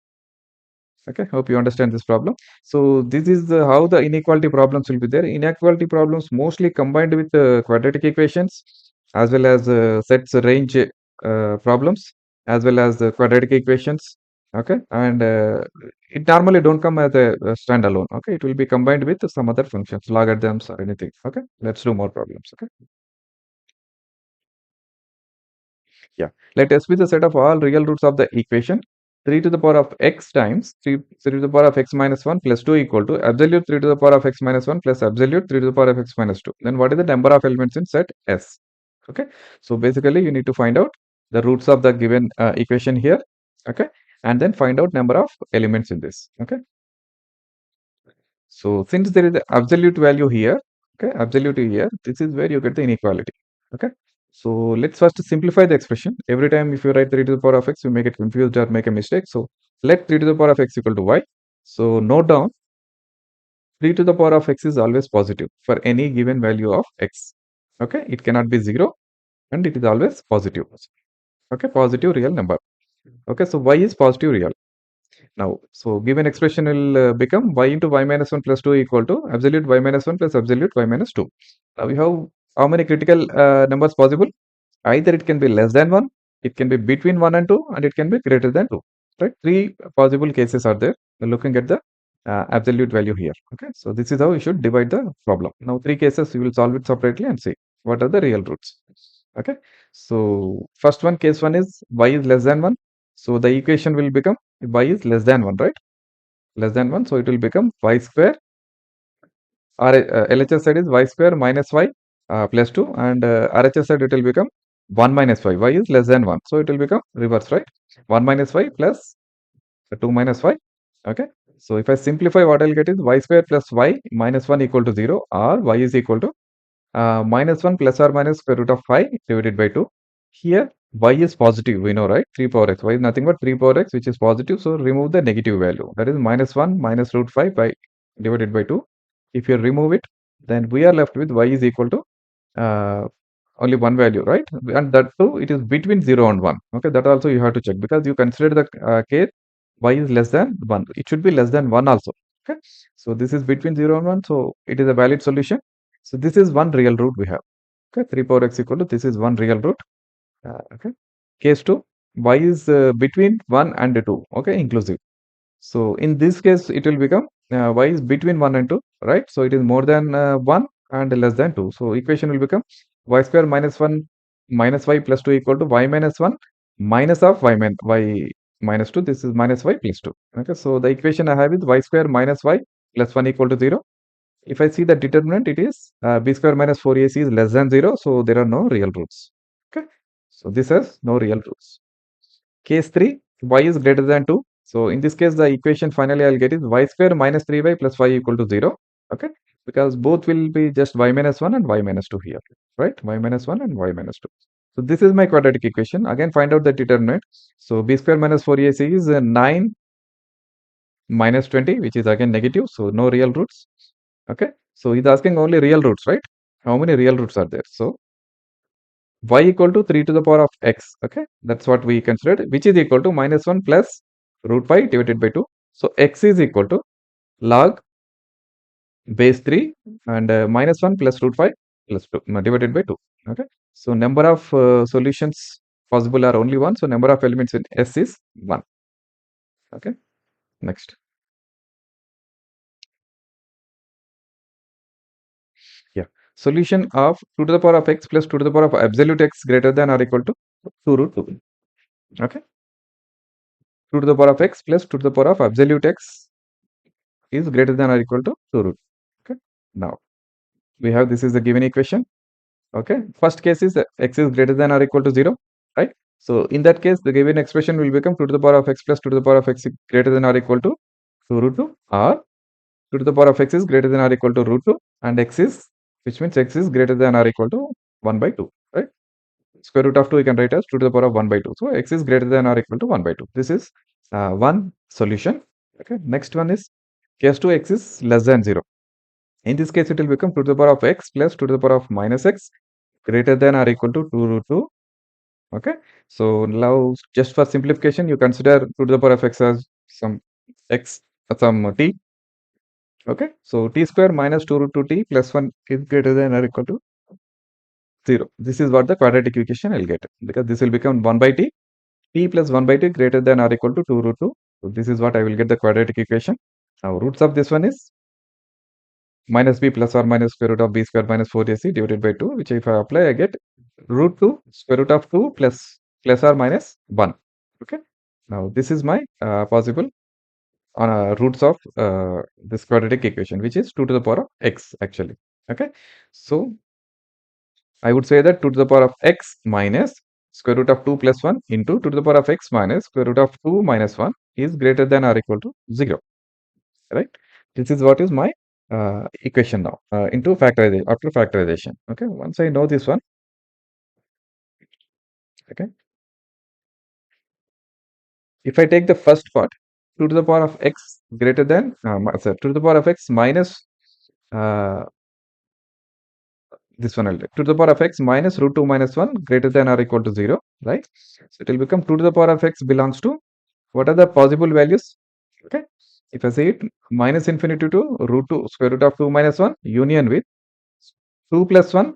Okay, hope you understand this problem. So this is how the inequality problems will be there. Inequality problems mostly combined with quadratic equations as well as sets range problems as well as quadratic equations. Okay, and it normally don't come as a standalone. Okay, it will be combined with some other functions, logarithms or anything. Okay, let's do more problems. Okay. Yeah. Let S be the set of all real roots of the equation 3 to the power of x times 3 to the power of x minus 1 plus 2 equal to absolute 3 to the power of x minus 1 plus absolute 3 to the power of x minus 2. Then what is the number of elements in set S? Okay. So basically you need to find out the roots of the given equation here. Okay. And then find out number of elements in this. Okay. So since there is the absolute value here, okay, absolute here, this is where you get the inequality. Okay. So let's first simplify the expression. Every time if you write 3 to the power of x, you make it confused or make a mistake. So let 3 to the power of x equal to y. So note down 3 to the power of x is always positive for any given value of x. Okay. It cannot be 0 and it is always positive. Okay. Positive real number. Okay. So y is positive real. Now, so given expression will become y into y minus 1 plus 2 equal to absolute y minus 1 plus absolute y minus 2. Now, we have how many critical numbers possible? Either it can be less than 1, it can be between 1 and 2, and it can be greater than 2. Right? Three possible cases are there. We're looking at the absolute value here. Okay, so this is how we should divide the problem. Now, three cases, we will solve it separately and see what are the real roots. Okay, so first one, case 1 is y is less than 1. So the equation will become y is less than 1, right? Less than 1. So it will become y square, or LHS side is y square minus y plus 2, and RHS side it will become 1 minus y. Y is less than 1. So it will become reverse, right? 1 minus y plus 2 minus y. Okay. So if I simplify, what I'll get is y square plus y minus 1 equal to 0, or y is equal to minus 1 plus or minus square root of 5 divided by 2. Here y is positive, we know, right? 3 power x. Y is nothing but 3 power x, which is positive. So remove the negative value. That is minus 1 minus root 5 by divided by 2. If you remove it, then we are left with y is equal to uh, only one value, right? And that too, it is between 0 and 1. Okay, that also you have to check because you consider the case y is less than 1. It should be less than 1 also. Okay, so this is between 0 and 1. So it is a valid solution. So this is one real root we have. Okay, 3 power x equal to this is one real root. Okay, case 2, y is between 1 and 2. Okay, inclusive. So in this case, it will become y is between 1 and 2, right? So it is more than 1 and less than 2. So equation will become y square minus 1 minus y plus 2 equal to y minus 1 minus of y minus 2. This is minus y plus 2. Okay, so the equation I have is y square minus y plus 1 equal to 0. If I see the determinant, it is b square minus 4ac is less than 0. So there are no real roots. Okay, so this has no real roots. Case 3, y is greater than 2. So in this case, the equation finally I'll get is y square minus 3y plus y equal to 0. Okay, because both will be just y minus 1 and y minus 2 here, right? Y minus 1 and y minus 2. So this is my quadratic equation. Again, find out the determinant. So b square minus 4ac is 9 minus 20, which is again negative. So no real roots. Okay, so he's asking only real roots, right? How many real roots are there? So y equal to 3 to the power of x. Okay, that's what we considered, which is equal to minus 1 plus root 5 divided by 2. So x is equal to log base 3 and minus 1 plus root 5 plus 2 divided by 2. Okay, so number of solutions possible are only one. So number of elements in S is 1. Okay, next. Yeah. Solution of 2 to the power of x plus 2 to the power of absolute x greater than or equal to 2 root 2. Okay. 2 to the power of x plus 2 to the power of absolute x is greater than or equal to 2 root. Okay. Now we have this is the given equation. Okay. First case is that x is greater than or equal to 0, right? So in that case, the given expression will become 2 to the power of x plus 2 to the power of x greater than or equal to 2 root 2, or 2 to the power of x is greater than or equal to root 2, and x is, which means x is greater than or equal to 1 by 2, right? Square root of 2 we can write as 2 to the power of 1 by 2. So x is greater than or equal to 1 by 2. This is one solution. Okay. Next one is case 2 x is less than 0. In this case, it will become 2 to the power of x plus 2 to the power of minus x greater than or equal to 2 root 2. Okay. So now just for simplification, you consider 2 to the power of x as some x, some t. Okay. So t square minus 2 root 2t plus 1 is greater than or equal to 0. This is what the quadratic equation I'll get, because this will become 1 by t plus 1 by t greater than or equal to 2 root 2. So this is what I will get the quadratic equation. Now roots of this one is minus b plus or minus square root of b square minus 4ac divided by 2, which if I apply, I get root 2 square root of 2 plus or minus 1. Okay. Now this is my possible roots of this quadratic equation, which is 2 to the power of x actually. Okay. So I would say that 2 to the power of x minus square root of 2 plus 1 into 2 to the power of x minus square root of 2 minus 1 is greater than or equal to 0, right? This is what is my equation now into factorization, after factorization. Okay, once I know this one, okay, if I take the first part, 2 to the power of x greater than, sorry, 2 to the power of x minus uh, this one I'll take 2 to the power of x minus root 2 minus 1 greater than or equal to 0, right? So it will become 2 to the power of x belongs to, what are the possible values? Okay, if I say it, minus infinity to root 2 square root of 2 minus 1 union with 2 plus 1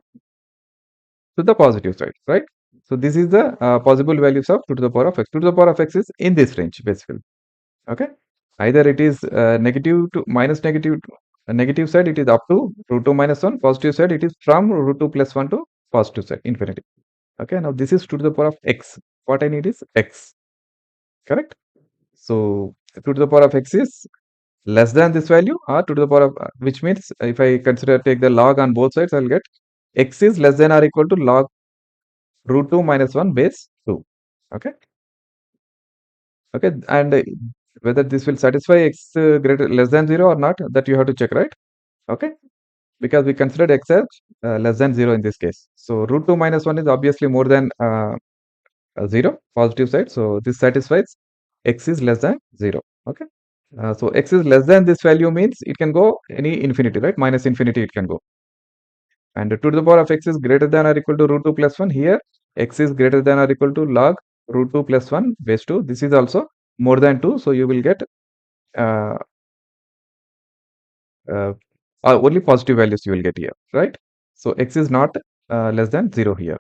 to the positive side, right? So this is the possible values of 2 to the power of x. 2 to the power of x is in this range basically. Okay, either it is negative to minus negative to, negative side it is up to root 2 minus 1, positive side it is from root 2 plus 1 to positive side infinity. Okay, now this is 2 to the power of x. What I need is x, correct? So 2 to the power of x is less than this value, or 2 to the power of which means if I consider take the log on both sides, I'll get x is less than or equal to log root 2 minus 1 base 2. Okay. Okay. And whether this will satisfy x greater less than 0 or not, that you have to check, right? Okay. Because we considered x as less than 0 in this case. So root 2 minus 1 is obviously more than 0, positive side. So this satisfies x is less than 0. Okay. So x is less than this value means it can go any infinity, right? Minus infinity it can go. And 2 to the power of x is greater than or equal to root 2 plus 1. Here x is greater than or equal to log root 2 plus 1 base 2. This is also more than 2. So you will get uh, uh, only positive values you will get here, right? So x is not less than 0 here.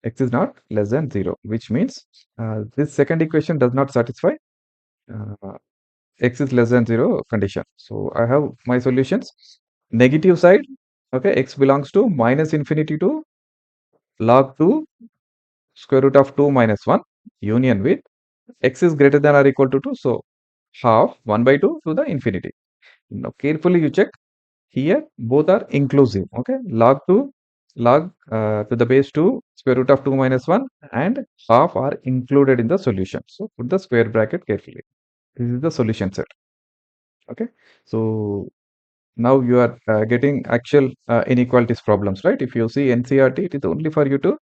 X is not less than 0, which means this second equation does not satisfy uh, x is less than 0 condition. So I have my solutions. Negative side, okay, x belongs to minus infinity to log 2 square root of 2 minus 1 union with x is greater than or equal to 2. So half 1 by 2 to the infinity. Now carefully you check here, both are inclusive. Okay, log 2 log to the base 2 square root of 2 minus 1 and half are included in the solution. So put the square bracket carefully. This is the solution set. Okay, so now you are getting actual inequalities problems, right? If you see NCERT, it is only for you to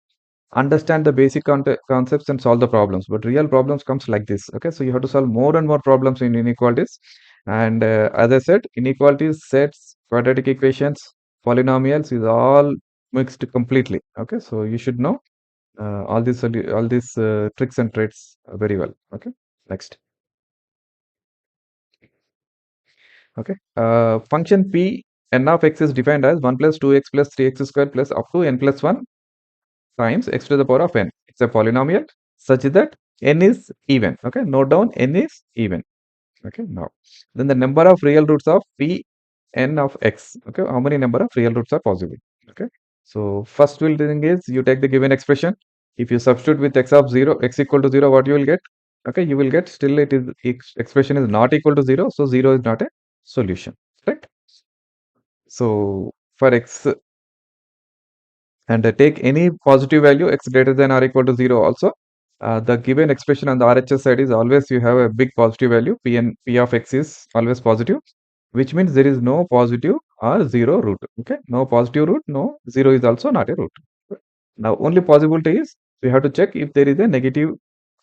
understand the basic concepts and solve the problems, but real problems comes like this. Okay, so you have to solve more and more problems in inequalities. And as I said, inequalities, sets, quadratic equations, polynomials is all mixed completely. Okay, so you should know all these tricks and traits very well. Okay, next. Okay, function p n of x is defined as 1 plus 2x plus 3x squared plus up to n plus 1 times x to the power of n. It's a polynomial such that n is even. Okay, note down n is even. Okay, now then the number of real roots of p n of x. Okay, how many number of real roots are possible? Okay, so first will thing is you take the given expression. If you substitute with x of 0, x equal to 0, what you will get? Okay, you will get still it is expression is not equal to 0, so 0 is not a solution, right? So for x and take any positive value x greater than or equal to 0 also, the given expression on the RHS side is always you have a big positive value, p of x is always positive, which means there is no positive or 0 root. Okay, no positive root, no 0 is also not a root. Now only possibility is we have to check if there is a negative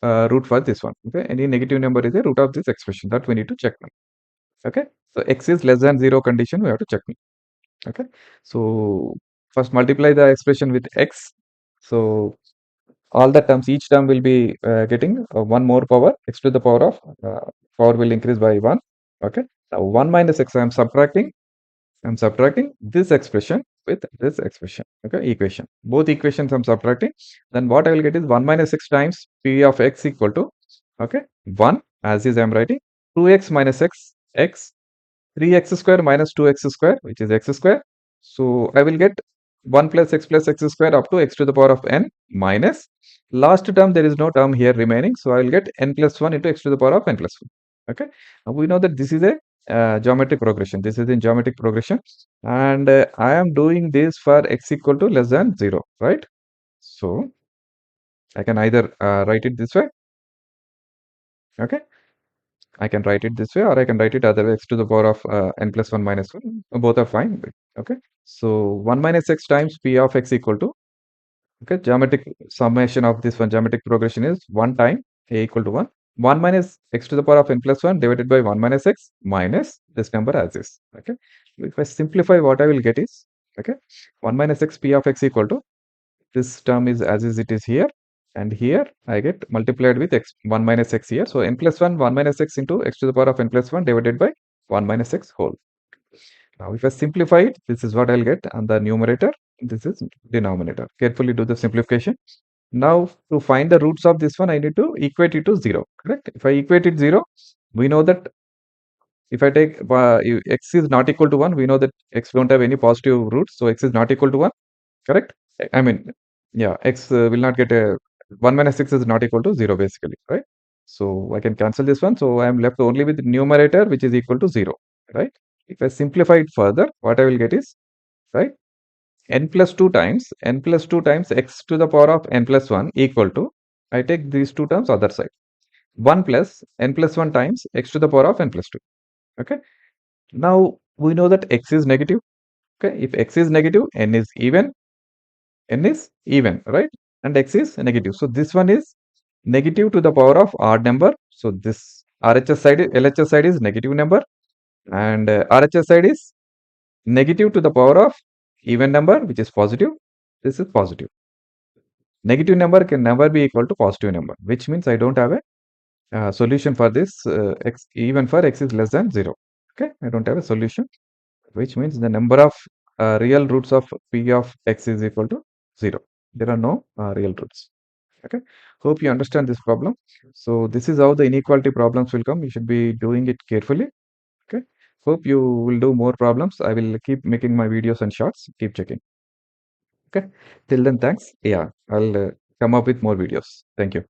root for this one. Okay, any negative number is a root of this expression, that we need to check now. Okay, so x is less than 0 condition we have to check now. Okay, so first multiply the expression with x. So all the terms, each term will be getting one more power, x to the power of power will increase by 1. Okay, now 1 minus x, I'm subtracting this expression with this expression. Okay, equation, both equations I'm subtracting. Then what I will get is 1 minus x times p of x equal to, okay, 1, as is I'm writing, 2x minus x 3x square minus 2x square, which is x square. So I will get 1 plus x square up to x to the power of n minus last term. There is no term here remaining, so I will get n plus 1 into x to the power of n plus 1. Okay, now we know that this is a geometric progression. This is in geometric progression, and I am doing this for x equal to less than 0, right? So I can either write it this way. Okay, I can write it this way, or I can write it other way, x to the power of n plus 1 minus 1. Both are fine. Okay, so 1 minus x times p of x equal to, okay, geometric summation of this one, geometric progression is 1 time a equal to 1. 1 minus x to the power of n plus 1 divided by 1 minus x minus this number as is. Okay, if I simplify, what I will get is, okay, 1 minus x p of x equal to, this term is as is it is here, and here I get multiplied with x 1 minus x here. So n plus 1 1 minus x into x to the power of n plus 1 divided by 1 minus x whole. Now if I simplify it, this is what I'll get on the numerator, this is denominator. Carefully do the simplification. Now to find the roots of this one, I need to equate it to 0, correct? If I equate it 0, we know that if I take x is not equal to 1, we know that x don't have any positive roots, so x is not equal to 1, correct? I mean, yeah, x will not get a 1 minus x is not equal to 0 basically, right? So I can cancel this one. So I am left only with numerator, which is equal to 0, right? If I simplify it further, what I will get is, right, n plus 2 times x to the power of n plus 1 equal to, I take these two terms other side, 1 plus n plus 1 times x to the power of n plus 2. Okay, now we know that x is negative. Okay, if x is negative, n is even, right? And x is negative. So this one is negative to the power of odd number. So this RHS side, LHS side is negative number, and RHS side is negative to the power of even number, which is positive. This is positive. Negative number can never be equal to positive number, which means I don't have a solution for this x, even for x is less than 0. Okay, I don't have a solution, which means the number of real roots of p of x is equal to 0. There are no real roots. Okay, hope you understand this problem. So this is how the inequality problems will come. You should be doing it carefully. Okay, hope you will do more problems. I will keep making my videos and shorts. Keep checking. Okay, till then, thanks. Yeah, I'll come up with more videos. Thank you.